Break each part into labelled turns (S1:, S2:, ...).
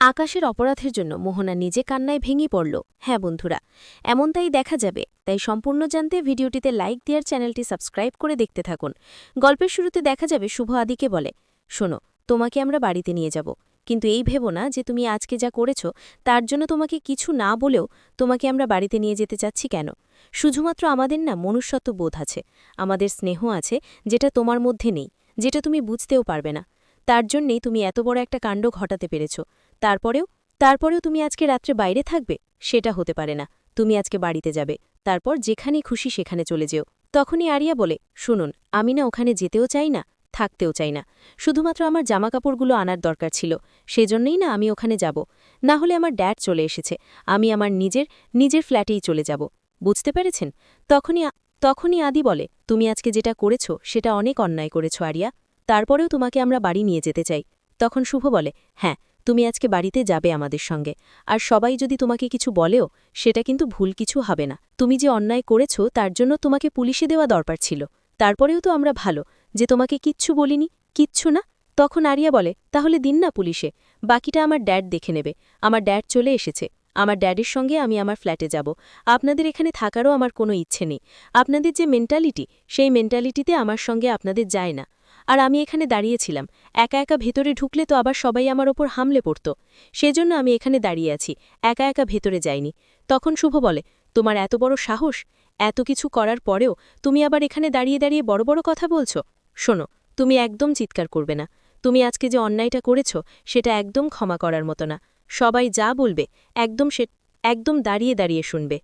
S1: আকাশের অপরাধের জন্য মোহনা নিজে কান্নায় ভেঙে পড়ল। হ্যাঁ বন্ধুরা, এমনটাই দেখা যাবে। তাই সম্পূর্ণ জানতে ভিডিওটিতে লাইক দেওয়ার চ্যানেলটি সাবস্ক্রাইব করে দেখতে থাকুন। গল্পের শুরুতে দেখা যাবে শুভ আদিকে বলে, শোনো, তোমাকে আমরা বাড়িতে নিয়ে যাব, কিন্তু এই ভেবো না যে তুমি আজকে যা করেছ তার জন্য তোমাকে কিছু না বলেও তোমাকে আমরা বাড়িতে নিয়ে যেতে চাচ্ছি কেন। শুধুমাত্র আমাদের না মনুষ্যত্ব বোধ আছে, আমাদের স্নেহ আছে, যেটা তোমার মধ্যে নেই, যেটা তুমি বুঝতেও পারবে না। তার জন্যেই তুমি এত বড় একটা কাণ্ড ঘটাতে পেরেছ। তারপরেও তুমি আজকে রাত্রে বাইরে থাকবে? সেটা হতে পারে না। তুমি আজকে বাড়িতে যাবে, তারপর যেখানে খুশি সেখানে চলে যেও। তখনই আরিয়া বলে, শুনুন, আমি না ওখানে যেতেও চাই না, থাকতেও চাই না। শুধুমাত্র আমার জামাকাপড়গুলো আনার দরকার ছিল, সেজন্যই না আমি ওখানে যাব। না হলে আমার ড্যাড চলে এসেছে, আমি আমার নিজের ফ্ল্যাটেই চলে যাব। বুঝতে পেরেছেন? তখনই আদি বলে, তুমি আজকে যেটা করেছ সেটা অনেক অন্যায় করেছ আরিয়া, তারপরেও তোমাকে আমরা বাড়ি নিয়ে যেতে চাই। তখন শুভ বলে, হ্যাঁ, তুমি আজকে বাড়িতে যাবে আমাদের সঙ্গে। আর সবাই যদি তোমাকে কিছু বলেও সেটা কিন্তু ভুল কিছু হবে না। তুমি যে অন্যায় করেছ তার জন্য তোমাকে পুলিশে দেওয়া দরকার ছিল, তারপরেও তো আমরা ভালো যে তোমাকে কিচ্ছু বলিনি। কিচ্ছু না? তখন আরিয়া বলে, তাহলে দিন না পুলিশে, বাকিটা আমার ড্যাড দেখে নেবে। আমার ড্যাড চলে এসেছে, আমার ড্যাডের সঙ্গে আমি আমার ফ্ল্যাটে যাব। আপনাদের এখানে থাকারও আমার কোনো ইচ্ছে নেই। আপনাদের যে মেন্টালিটি, সেই মেন্টালিটিতে আমার সঙ্গে আপনাদের যায় না। আর আমি এখানে দাঁড়িয়েছিলাম, একা একা ভেতরে ঢুকলে তো আবার সবাই আমার ওপর হামলে পড়ত। সেজন্য আমি এখানে দাঁড়িয়ে আছি, একা একা ভেতরে যাইনি। তখন শুভ বলে, তোমার এত বড় সাহস! এত কিছু করার পরেও তুমি আবার এখানে দাঁড়িয়ে দাঁড়িয়ে বড় বড় কথা বলছো। শোনো, তুমি একদম চিৎকার করবে না। তুমি আজকে যে অন্যায়টা করেছ সেটা একদম ক্ষমা করার মতো না। সবাই যা বলবে একদম দাঁড়িয়ে দাঁড়িয়ে শুনবে।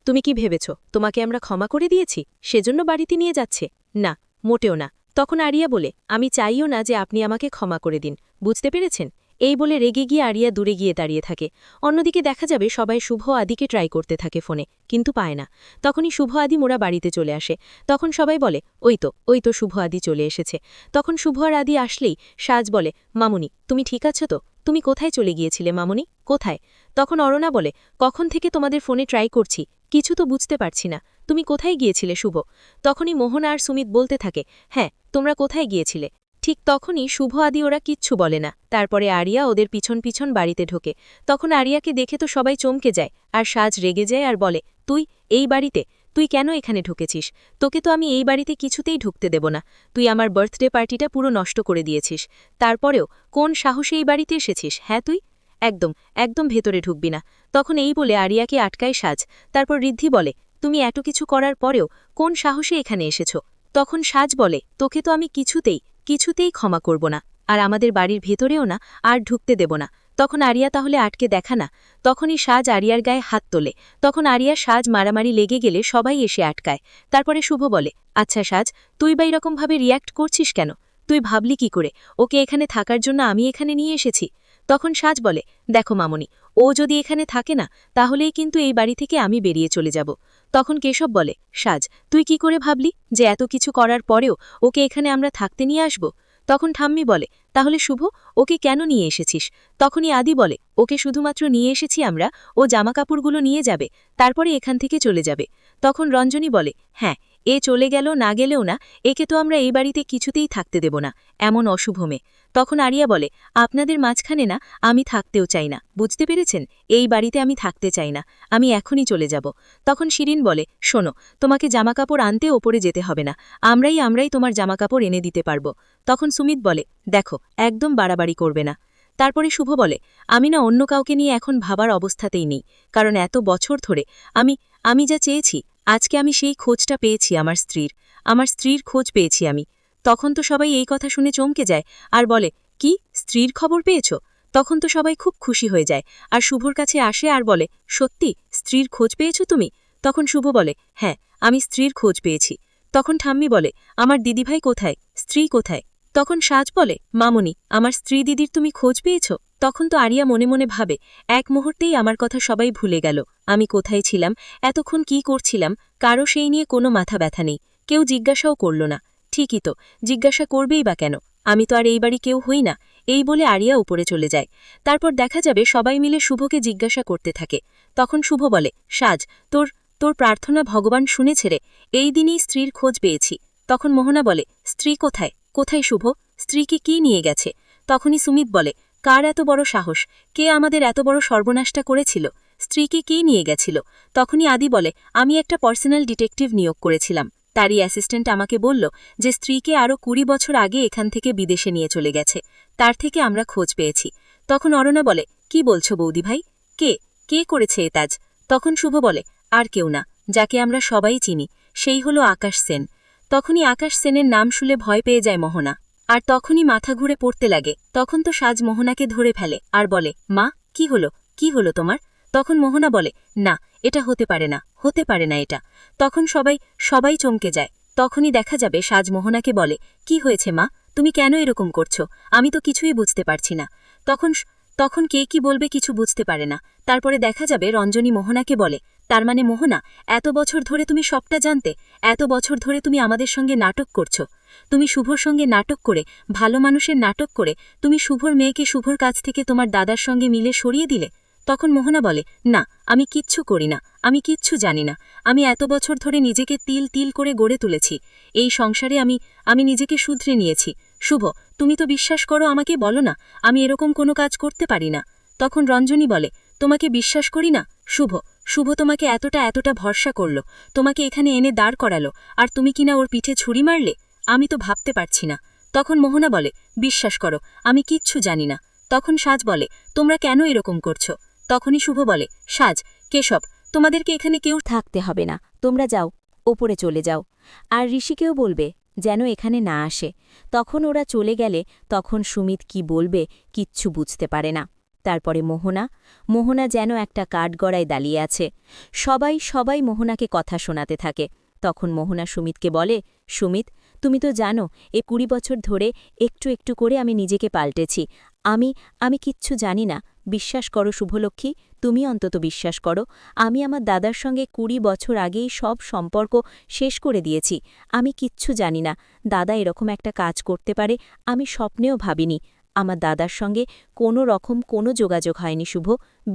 S1: তুমি কি ভেবেছ তোমাকে আমরা ক্ষমা করে দিয়েছি সেজন্য বাড়িতে নিয়ে যাচ্ছে? না, মোটেও না। তখন আরিয়া বলে, আমি চাইও না যে আপনি আমাকে ক্ষমা করে দিন। বুঝতে পেরেছেন? এই বলে রেগে গিয়ে আরিয়া দূরে গিয়ে দাঁড়িয়ে থাকে। অন্যদিকে দেখা যাবে সবাই শুভ আদিকে ট্রাই করতে থাকে ফোনে, কিন্তু পায় না। তখনই শুভ আদি মোরা বাড়িতে চলে আসে। তখন সবাই বলে, ওই তো শুভ আদি চলে এসেছে। তখন শুভ আর আদি আসলেই সাজ বলে, মামুনি, তুমি ঠিক আছো তো? তুমি কোথায় চলে গিয়েছিলে মামুনি, কোথায়? তখন অরুণা বলে, কখন থেকে তোমাদের ফোনে ট্রাই করছি, কিছু তো বুঝতে পারছি না। তুমি কোথায় গিয়েছিলে শুভ? তখনই মোহনা আর সুমিত বলতে থাকে, হ্যাঁ, তোমরা কোথায় গিয়েছিলে? ঠিক তখনই শুভ আদি ওরা কিচ্ছু বলে না। তারপরে আরিয়া ওদের পিছন পিছন বাড়িতে ঢোকে। তখন আরিয়াকে দেখে তো সবাই চমকে যায়, আর সাজ রেগে যায় আর বলে, তুই এই বাড়িতে? তুই কেন এখানে ঢুকেছিস? তোকে তো আমি এই বাড়িতে কিছুতেই ঢুকতে দেব না। তুই আমার বার্থডে পার্টিটা পুরো নষ্ট করে দিয়েছিস। তারপরেও কোন সাহসে এই বাড়িতে এসেছিস? হ্যাঁ তুই একদম একদম ভেতরে ঢুকবি না। তখন এই বলে আরিয়াকে আটকায় সাজ। তারপর ঋদ্ধি বলে, তুমি এত কিছু করার পরেও কোন সাহসে এখানে এসেছ? তখন সাজ বলে, তোকে তো আমি কিছুতেই ক্ষমা করব না, আর আমাদের বাড়ির ভেতরেও না, আর ঢুকতে দেব না। তখন আরিয়া তাহলে আটকে দেখা না। তখনই সাজ আরিয়ার গায়ে হাত তোলে। তখন আরিয়া সাজ মারামারি লেগে গেলে সবাই এসে আটকায়। তারপরে শুভ বলে, আচ্ছা সাজ, তুই বা এরকমভাবে রিয়্যাক্ট করছিস কেন? তুই ভাবলি কি করে ওকে এখানে থাকার জন্য আমি এখানে নিয়ে এসেছি? তখন সাজ বলে, দেখো মামনি, ও যদি এখানে থাকে না তাহলেই কিন্তু এই বাড়ি থেকে আমি বেরিয়ে চলে যাব। তখন কেশব বলে, সাজ, তুই কি করে ভাবলি যে এত কিছু করার পরেও ওকে এখানে আমরা থাকতে নিয়ে আসব? তখন ঠাম্মি বলে, তাহলে শুভ, ওকে কেন নিয়ে এসেছিস? তখনই আদি বলে, ওকে শুধুমাত্র নিয়ে এসেছি আমরা, ও জামাকাপড়গুলো নিয়ে যাবে, তারপরে এখান থেকে চলে যাবে। তখন রঞ্জনী বলে, হ্যাঁ, এ চলে গেল না গেলেও না, একে তো আমরা এই বাড়িতে কিছুতেই থাকতে দেব না, এমন অশুভ মেয়ে। তখন আরিয়া বলে, আপনাদের মাঝখানে না আমি থাকতেও চাই না, বুঝতে পেরেছেন? এই বাড়িতে আমি থাকতে চাই না, আমি এখনই চলে যাব। তখন শিরিন বলে, শোনো, তোমাকে জামাকাপড় আনতে ওপরে যেতে হবে না, আমরাই তোমার জামাকাপড় এনে দিতে পারব। তখন সুমিত বলে, দেখো, একদম বাড়াবাড়ি করবে না। তারপরে শুভ বলে, আমি না অন্য কাউকে নিয়ে এখন ভাবার অবস্থাতেই নেই, কারণ এত বছর ধরে আমি যা চেয়েছি, আজকে আমি সেই খোঁজটা পেয়েছি, আমার স্ত্রীর খোঁজ পেয়েছি আমি। তখন তো সবাই এই কথা শুনে চমকে যায় আর বলে, কি, স্ত্রীর খবর পেয়েছ? তখন তো সবাই খুব খুশি হয়ে যায়, আর শুভর কাছে আসে আর বলে, সত্যি স্ত্রীর খোঁজ পেয়েছ তুমি? তখন শুভ বলে, হ্যাঁ, আমি স্ত্রীর খোঁজ পেয়েছি। তখন ঠাম্মি বলে, আমার দিদিভাই কোথায়, স্ত্রী কোথায়? তখন সাজ বলে, মামুনি, আমার স্ত্রী দিদির তুমি খোঁজ পেয়েছ? তখন তো আরিয়া মনে মনে ভাবে, এক মুহূর্তেই আমার কথা সবাই ভুলে গেল, আমি কোথায় ছিলাম, এতক্ষণ কি করছিলাম, কারো সেই নিয়ে কোনো মাথা ব্যথা নেই, কেউ জিজ্ঞাসাও করল না। ঠিকই তো, জিজ্ঞাসা করবেই বা কেন, আমি তো আর এই বাড়ি কেউ হই না। এই বলে আরিয়া উপরে চলে যায়। তারপর দেখা যাবে সবাই মিলে শুভকে জিজ্ঞাসা করতে থাকে। তখন শুভ বলে, সাজ, তোর তোর প্রার্থনা ভগবান শুনেছে রে, এই দিনই স্ত্রীর খোঁজ পেয়েছি। তখন মোহনা বলে, স্ত্রী কোথায় শুভ? স্ত্রীকে কি নিয়ে গেছে? তখনই সুমিত বলে,
S2: কার এত বড় সাহস? কে আমাদের এত বড় সর্বনাশটা করেছিল? স্ত্রীকে কে নিয়ে গেছিল? তখনই আদি বলে, আমি একটা পার্সোনাল ডিটেকটিভ নিয়োগ করেছিলাম। তারই অ্যাসিস্ট্যান্ট আমাকে বলল যে স্ত্রীকে আরও 20 বছর আগে এখান থেকে বিদেশে নিয়ে চলে গেছে। তার থেকে আমরা খোঁজ পেয়েছি। তখন অরুণা বলে, কি বলছো বৌদি ভাই? কে কে করেছে এ কাজ? তখন শুভ বলে, আর কেউ না, যাকে আমরা সবাই চিনি, সেই হলো আকাশ সেন। তখনই আকাশ সেনের নাম শুনে ভয় পেয়ে যায় মোহনা, আর তখনই মাথা ঘুরে পড়তে লাগে। তখন তো সাজ মোহনাকে ধরে ফেলে আর বলে, মা, কি হলো তোমার? তখন মোহনা বলে, না, এটা হতে পারে না, হতে পারে না এটা। তখন সবাই চমকে যায়। তখনই দেখা যাবে সাজ মোহনাকে বলে, কি হয়েছে মা, তুমি কেন এরকম করছো? আমি তো কিছুই বুঝতে পারছি না। তখন কে কি বলবে কিছু বুঝতে পারে না। তারপরে দেখা যাবে রঞ্জনী মোহনাকে বলে, তার মানে মোহনা, এত বছর ধরে তুমি সবটা জানতে? এত বছর ধরে তুমি আমাদের সঙ্গে নাটক করছো? তুমি শুভর সঙ্গে নাটক করে, ভালো মানুষের নাটক করে, তুমি শুভর মেয়েকে শুভর কাছ থেকে তোমার দাদার সঙ্গে মিলে সরিয়ে দিলে? তখন মোহনা বলে, না, আমি কিচ্ছু করি না, আমি কিচ্ছু জানি না। আমি এত বছর ধরে নিজেকে তিল তিল করে গড়ে তুলেছি। এই সংসারে আমি নিজেকে শুধরে নিয়েছি। শুভ, তুমি তো বিশ্বাস করো আমাকে, বলো না, আমি এরকম কোনো কাজ করতে পারি না। তখন রঞ্জনী বলে, তোমাকে বিশ্বাস করি না? শুভ তোমাকে এতটা ভরসা করল, তোমাকে এখানে এনে দাঁড় করালো, আর তুমি কিনা ওর পিঠে ছুরি মারলে? আমি তো ভাবতে পারছি না। তখন মোহনা বলে, বিশ্বাস করো, আমি কিচ্ছু জানি না। তখন সাজ বলে, তোমরা কেন এরকম করছো? তখনই শুভ বলে, সাজ, কেশব, তোমাদেরকে এখানে কেউ
S1: থাকতে হবে না, তোমরা যাও, ওপরে চলে যাও। আর ঋষিকেও বলবে যেন এখানে না আসে। তখন ওরা চলে গেলে তখন সুমিত কি বলবে কিচ্ছু বুঝতে পারে না। তারপরে মোহনা যেন একটা কাঠগড়ায় দাঁড়িয়ে আছে। সবাই মোহনাকে কথা শোনাতে থাকে। তখন মোহনা সুমিতকে বলে, সুমিত, তুমি তো জানো 20 বছর ধরে একটু একটু করে আমি নিজেকে পাল্টেছি। আমি কিচ্ছু জানি না। বিশ্বাস করো শুভলক্ষ্মী, তুমি অন্তত বিশ্বাস করো, আমি আমার দাদার সঙ্গে 20 বছর আগেই সব সম্পর্ক শেষ করে দিয়েছি। আমি কিচ্ছু জানি না দাদা এরকম একটা কাজ করতে পারে, আমি স্বপ্নেও ভাবিনি। আমার দাদার সঙ্গে কোনো রকম কোনো যোগাযোগ হয়নি শুভ,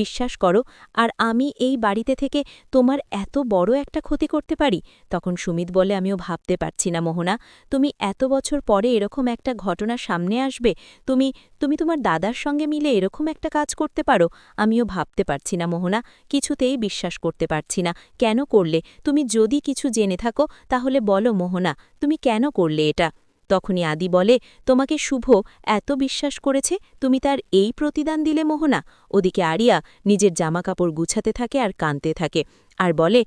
S1: বিশ্বাস করো। আর আমি এই বাড়িতে থেকে তোমার এত বড় একটা ক্ষতি করতে পারি? তখন সুমিত বলে, আমিও ভাবতে পারছি না মোহনা, তুমি এত বছর পরে এরকম একটা ঘটনা সামনে আসবে, তুমি তোমার দাদার সঙ্গে মিলে এরকম একটা কাজ করতে পারো? আমিও ভাবতে পারছি না মোহনা, কিছুতেই বিশ্বাস করতে পারছি না। কেন করলে? তুমি যদি কিছু জেনে থাকো তাহলে বলো মোহনা, তুমি কেন করলে এটা? তখনই আদি বলে, তোমাকে শুভ এত বিশ্বাস করেছে, তুমি তার এই প্রতিদান দিলে মোহনা? ওদিকে আরিয়া নিজের জামাকাপড় গুছাতে থাকে আর কাঁদতে থাকে আর বলে,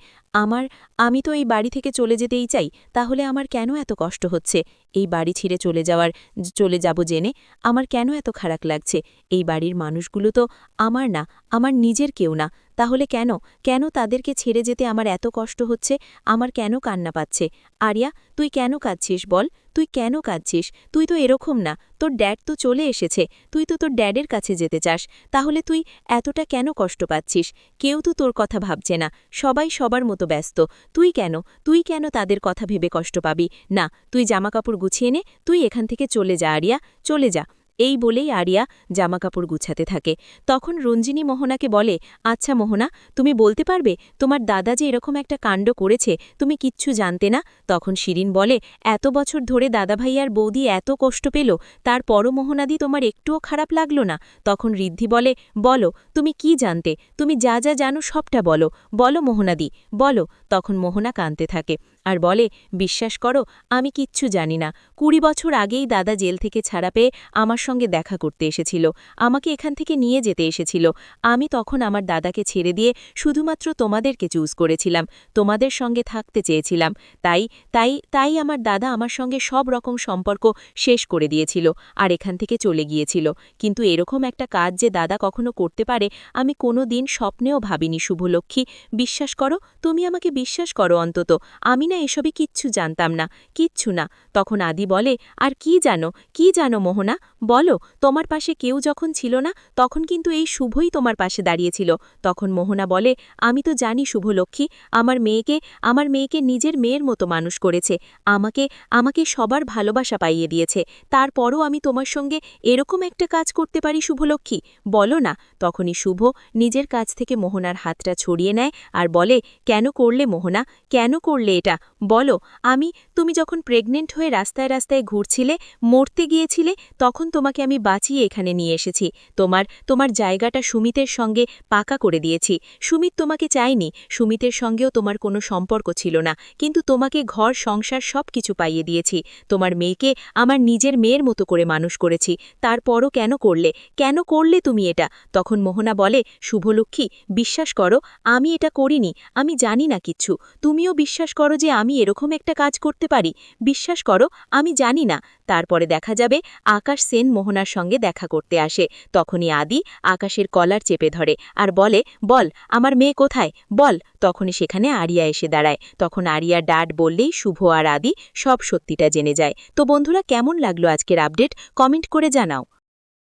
S1: আমি তো এই বাড়ি থেকে চলে যেতেই চাই, তাহলে আমার কেন এত কষ্ট হচ্ছে? এই বাড়ি ছিঁড়ে চলে যাব জেনে আমার কেন এত খারাপ লাগছে? এই বাড়ির মানুষগুলো তো আমার না, আমার নিজের কেউ না, তাহলে কেন তাদেরকে ছেড়ে যেতে আমার এত কষ্ট হচ্ছে? আমার কেন কান্না পাচ্ছে? আরিয়া, তুই কেন কাঁদছিস বল, তুই কেন কাঁদছিস? তুই তো এরকম না, তোর ড্যাড তো চলে এসেছে, তুই তো তোর ড্যাডের কাছে যেতে চাস, তাহলে তুই এতটা কেন কষ্ট পাচ্ছিস? কেউ তো তোর কথা ভাবছে না, সবাই সবার মতো ব্যস্ত। তুই কেন তাদের কথা ভেবে কষ্ট পাবি? না, তুই জামাকাপড় গুছিয়ে নে, তুই এখান থেকে চলে যা আরিয়া, চলে যা। এই বলেই আরিয়া জামাকাপড় গুছাতে থাকে। তখন রঞ্জিনী মোহনাকে বলে, আচ্ছা মোহনা, তুমি বলতে পারবে তোমার দাদা যে এরকম একটা কাণ্ড করেছে তুমি কিচ্ছু জানতে না? তখন শিরিন বলে, এত বছর ধরে দাদাভাই আর বৌদি এত কষ্ট পেল, তারপরও মোহনাদি তোমার একটুও খারাপ লাগলো না? তখন ঋদ্ধি বলে, বলো তুমি কি জানতে, তুমি যা যা জানো সবটা বলো মোহনাদি, বলো। তখন মোহনা কাঁদতে থাকে আর বলে, বিশ্বাস করো, আমি কিচ্ছু জানি না। 20 বছর আগেই দাদা জেল থেকে ছাড়া পেয়ে আমার সঙ্গে দেখা করতে এসেছিল, আমাকে এখান থেকে নিয়ে যেতে এসেছিল। আমি তখন আমার দাদাকে ছেড়ে দিয়ে শুধুমাত্র তোমাদেরকে চুজ করেছিলাম, তোমাদের সঙ্গে থাকতে চেয়েছিলাম। তাই আমার দাদা আমার সঙ্গে সব রকম সম্পর্ক শেষ করে দিয়েছিল আর এখান থেকে চলে গিয়েছিল। কিন্তু এরকম একটা কাজ যে দাদা কখনো করতে পারে আমি কোনো দিন স্বপ্নেও ভাবিনি শুভলক্ষ্মী, বিশ্বাস করো, তুমি আমাকে বিশ্বাস করো অন্তত, আমি না এসবই কিচ্ছু জানতাম না, কিচ্ছু না। তখন আদি বলে, আর কি জানো মোহনা, বলো। তোমার পাশে কেউ যখন ছিল না তখন কিন্তু এই শুভই তোমার পাশে দাঁড়িয়েছিল। তখন মোহনা বলে, আমি তো জানি শুভলক্ষ্মী, আমার মেয়েকে নিজের মেয়ের মতো মানুষ করেছে, আমাকে সবার ভালোবাসা পাইয়ে দিয়েছে, তারপরও আমি তোমার সঙ্গে এরকম একটা কাজ করতে পারি শুভলক্ষ্মী, বলো না। তখনই শুভ নিজের কাছ থেকে মোহনার হাতটা ছড়িয়ে নেয় আর বলে, কেন করলে মোহনা, কেন করলে এটা, বলো। তুমি যখন প্রেগনেন্ট হয়ে রাস্তায় রাস্তায় ঘুরছিলে, মরতে গিয়েছিলে, তখন
S2: তোমাকে আমি বাঁচিয়ে এখানে নিয়ে এসেছি। তোমার জায়গাটা সুমিতের সঙ্গে পাকা করে দিয়েছি। সুমিত তোমাকে চায়নি, সুমিতের সঙ্গেও তোমার কোনো সম্পর্ক ছিল না, কিন্তু তোমাকে ঘর সংসার সবকিছু পাইয়ে দিয়েছি। তোমার মেয়েকে আমার নিজের মেয়ের মতো করে মানুষ করেছি, তারপরও কেন করলে তুমি এটা? তখন মোহনা বলে, শুভলক্ষ্মী, বিশ্বাস করো, আমি এটা করিনি, আমি জানি না কিচ্ছু। তুমিও বিশ্বাস করো যে আমি এরকম একটা কাজ করতে পারি। বিশ্বাস করো, আমি জানি না। তারপরে দেখা যাবে আকাশ সেন মোহনার সঙ্গে দেখা করতে আসে। তখনই আদি আকাশের কলার চেপে ধরে আর বলে, বল, আমার মেয়ে কোথায়, বল। তখনই সেখানে আরিয়া এসে দাঁড়ায়। তখন আরিয়া ডাড বললেই শুভ আর আদি সব সত্যিটা জেনে যায়। তো বন্ধুরা, কেমন লাগলো আজকের আপডেট? কমেন্ট করে জানাও।